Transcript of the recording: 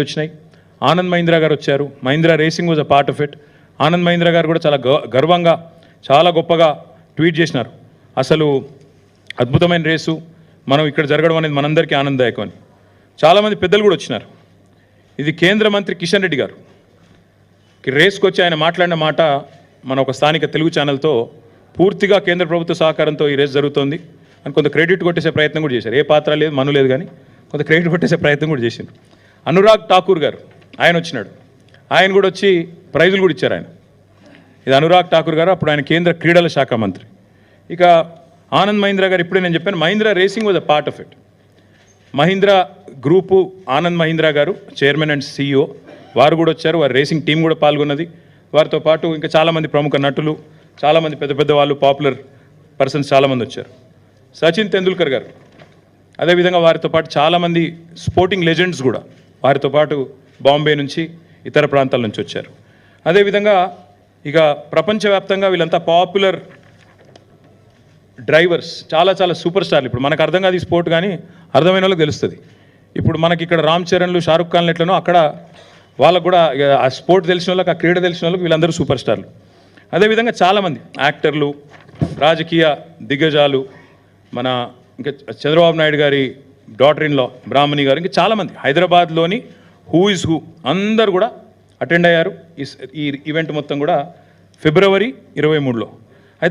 వచ్చినాయి. ఆనంద్ మహీంద్రా గారు వచ్చారు. Mahindra racing was a part of it. Anand Mahindra గారు కూడా చాలా గర్వంగా చాలా గొప్పగా ట్వీట్ చేసినారు. అసలు అద్భుతమైన రేసు మనం ఇక్కడ జరగడం అనేది మనందరికీ ఆనందదాయకం అని. చాలామంది పెద్దలు కూడా వచ్చినారు. ఇది కేంద్ర మంత్రి కిషన్ రెడ్డి గారు రేస్కి వచ్చి ఆయన మాట్లాడిన మాట మన ఒక స్థానిక తెలుగు ఛానల్తో పూర్తిగా కేంద్ర ప్రభుత్వ సహకారంతో ఈ రేస్ జరుగుతోంది అని కొంత క్రెడిట్ కొట్టేసే ప్రయత్నం కూడా చేశారు. ఏ పాత్ర లేదు, మను లేదు, కానీ కొంత క్రెడిట్ కొట్టేసే ప్రయత్నం కూడా చేశారు. అనురాగ్ ఠాకూర్ గారు ఆయన వచ్చినాడు. ఆయన కూడా వచ్చి ప్రైజులు కూడా ఇచ్చారు. ఆయన ఇది అనురాగ్ ఠాకూర్ గారు, అప్పుడు ఆయన కేంద్ర క్రీడల శాఖ మంత్రి. ఇక ఆనంద్ మహీంద్రా గారు ఇప్పుడే నేను చెప్పాను, Mahindra racing was a part of it. Mahindra group Anand Mahindra గారు చైర్మన్ అండ్ CEO వారు కూడా వచ్చారు. వారి రేసింగ్ టీం కూడా పాల్గొన్నది. వారితో పాటు ఇంకా చాలామంది ప్రముఖ నటులు, చాలామంది పెద్ద పెద్ద వాళ్ళు, పాపులర్ పర్సన్స్ చాలామంది వచ్చారు. సచిన్ తెందుల్కర్ గారు, అదేవిధంగా వారితో పాటు చాలామంది స్పోర్టింగ్ లెజెండ్స్ కూడా వారితో పాటు బాంబే నుంచి ఇతర ప్రాంతాల నుంచి వచ్చారు. అదేవిధంగా ఇక ప్రపంచవ్యాప్తంగా వీళ్ళంతా పాపులర్ డ్రైవర్స్, చాలా చాలా సూపర్ స్టార్లు. ఇప్పుడు మనకు అర్థం కాదు ఈ స్పోర్ట్, కానీ అర్థమైన వాళ్ళకి తెలుస్తుంది. ఇప్పుడు మనకి ఇక్కడ రామ్ చరణ్లు, షారుఖ్ ఖాన్లు ఎట్లనో అక్కడ వాళ్ళకు కూడా ఆ స్పోర్ట్ తెలిసిన వాళ్ళకి, ఆ క్రీడ తెలిసిన వాళ్ళకి వీళ్ళందరూ సూపర్ స్టార్లు. అదేవిధంగా చాలామంది యాక్టర్లు, రాజకీయ దిగ్గజాలు, మన ఇంకా చంద్రబాబు నాయుడు గారి డాటర్ ఇన్ లా బ్రాహ్మణి గారు, ఇంకా చాలామంది హైదరాబాద్లోని హూ ఇస్ హూ అందరూ కూడా అటెండ్ అయ్యారు. ఈ ఈవెంట్ మొత్తం కూడా ఫిబ్రవరి 23లో